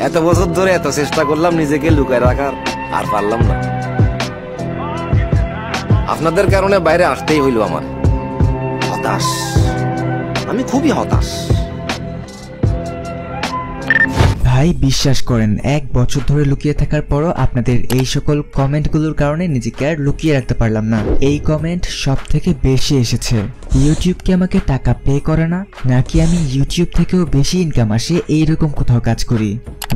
এত বছর ধরে এত চেষ্টা করলাম নিজেকে লুকায় রাখার, আর পারলাম না। আপনাদের কারণে বাইরে আসতেই হইল আমার। হতাশ, আমি খুবই হতাশ। ভাই বিশ্বাস করেন, 1 বছর ধরে লুকিয়ে থাকার পরও আপনাদের এই সকল কমেন্টগুলোর কারণে নিজেকে আর লুকিয়ে রাখতে পারলাম না। এই কমেন্ট সব থেকে বেশি এসেছে। ইউটিউব কি আমাকে টাকা পে করে না, নাকি আমি ইউটিউব থেকেও বেশি ইনকাম আসে এইরকম কোথাও কাজ করি?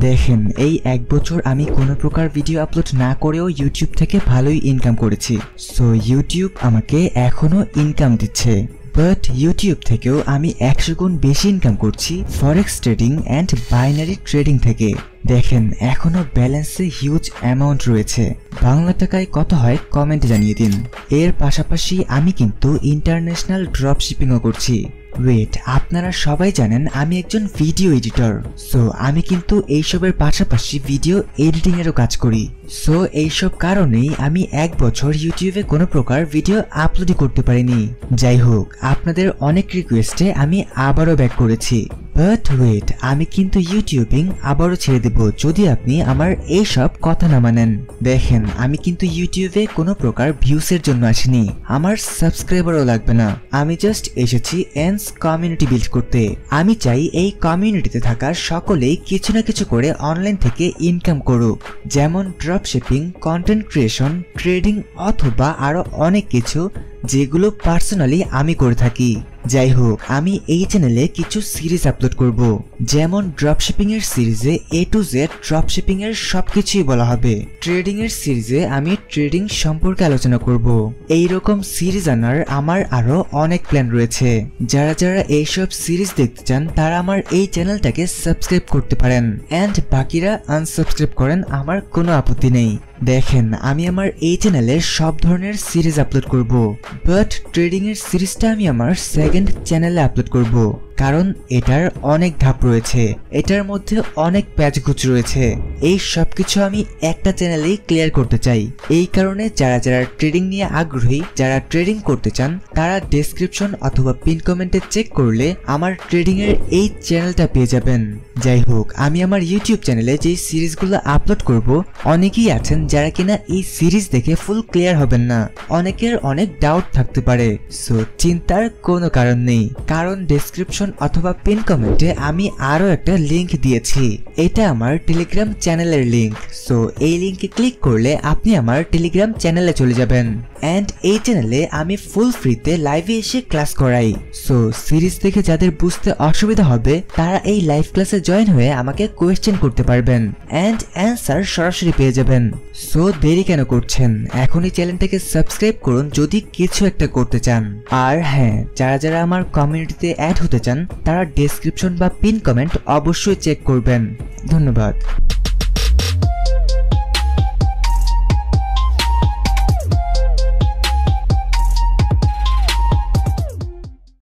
দেখেন, এই 1 বছর আমি কোনো প্রকার ভিডিও আপলোড না করেও ইউটিউব থেকে ভালোই ইনকাম করেছি। সো ইউটিউব আমাকে এখনো ইনকাম দিচ্ছে। বাট ইউটিউব থেকেও আমি 100 গুণ বেশি ইনকাম করছি forex trading and binary trading থেকে। দেখেন, এখনো ব্যালেন্সে হিউজ অ্যামাউন্ট রয়েছে। বাংলা টাকায় কত হয় কমেন্ট জানিয়ে দিন। এর পাশাপাশি আমি কিন্তু ইন্টারন্যাশনাল ড্রপ শিপিংও করছি। ওয়েট, আপনারা সবাই জানেন আমি একজন ভিডিও এডিটর। সো আমি কিন্তু এইসবের পাশাপাশি ভিডিও এডিটিং এরও কাজ করি। সো এইসব কারণেই আমি 1 বছর ইউটিউবে কোনো প্রকার ভিডিও আপলোডই করতে পারিনি। যাই হোক, আপনাদের অনেক রিকোয়েস্টে আমি আবারও ব্যাক করেছি। বাট ওয়েট, আমি কিন্তু ইউটিউবিং আবারও ছেড়ে দেব যদি আপনি আমার এইসব কথা না মানেন। দেখেন, আমি কিন্তু ইউটিউবে কোনো প্রকার ভিউসের জন্য আসিনি, আমার সাবস্ক্রাইবারও লাগবে না। আমি জাস্ট এসেছি এন্স কমিউনিটি বিল্ড করতে। আমি চাই এই কমিউনিটিতে থাকা সকলেই কিছু না কিছু করে অনলাইন থেকে ইনকাম করুক, যেমন drop shipping, content creation, trading অথবা আরো অনেক কিছু, যেগুলো পার্সোনালি আমি করে থাকি। যাই হোক, আমি এই চ্যানেলে কিছু সিরিজ আপলোড করব, যেমন ড্রপশিপিং এর সিরিজে A to Z ড্রপশিপিং এর সবকিছুই বলা হবে। ট্রেডিং এর সিরিজে আমি ট্রেডিং সম্পর্কে আলোচনা করব। এইরকম সিরিজ আনার আমার আরো অনেক প্ল্যান রয়েছে। যারা যারা এইসব সিরিজ দেখতে চান তারা আমার এই চ্যানেলটাকে সাবস্ক্রাইব করতে পারেন, এন্ড বাকিরা আনসাবস্ক্রাইব করেন, আমার কোনো আপত্তি নেই। দেখেন, আমি আমার এই চ্যানেলে সব ধরনের সিরিজ আপলোড করব, বাট ট্রেডিং এর সিরিজটা আমি আমার সেকেন্ড চ্যানেলে আপলোড করব, কারণ এটার অনেক ধাপ রয়েছে, এটার মধ্যে অনেক প্যাচগুচ রয়েছে। এই সবকিছু আমি একটা চ্যানেলেই ক্লিয়ার করতে চাই। এই কারণে যারা যারা ট্রেডিং নিয়ে আগ্রহী, যারা ট্রেডিং করতে চান, তারা ডেসক্রিপশন অথবা পিন কমেন্টে চেক করলে আমার ট্রেডিং এর এই চ্যানেলটা পেয়ে যাবেন। যাই হোক, আমি আমার ইউটিউব চ্যানেলে যে সিরিজগুলো আপলোড করব, অনেকেই আছেন যারা কিনা এই সিরিজ দেখে ফুল ক্লিয়ার হবেন না। অনেকের অনেক ডাউট থাকতে পারে। সো চিন্তার কোনো কারণ নেই, কারণ ডেসক্রিপশন অথবা পিন কমেন্টে আমি আরো একটা লিংক দিয়েছি। এটা আমার টেলিগ্রাম চ্যানেলের লিংক। সো এই লিংকে ক্লিক করলে আপনি আমার টেলিগ্রাম চ্যানেলে চলে যাবেন, এন্ড এই চ্যানেলে আমি ফুল ফ্রিতে লাইভে এসে ক্লাস করাই। সো সিরিজ দেখে যাদের বুঝতে অসুবিধা হবে তারা এই লাইভ ক্লাসে জয়েন হয়ে আমাকে কোয়েশ্চেন করতে পারবেন, এন্ড অ্যান্সার সরাসরি পেয়ে যাবেন। সো দেরি কেন করছেন, এখনই চ্যানেলটাকে সাবস্ক্রাইব করুন যদি কিছু একটা করতে চান। আর হ্যাঁ, যারা যারা আমার কমিউনিটিতে অ্যাড হতে চান তারা ডেসক্রিপশন বা পিন কমেন্ট অবশ্যই চেক করবেন। ধন্যবাদ।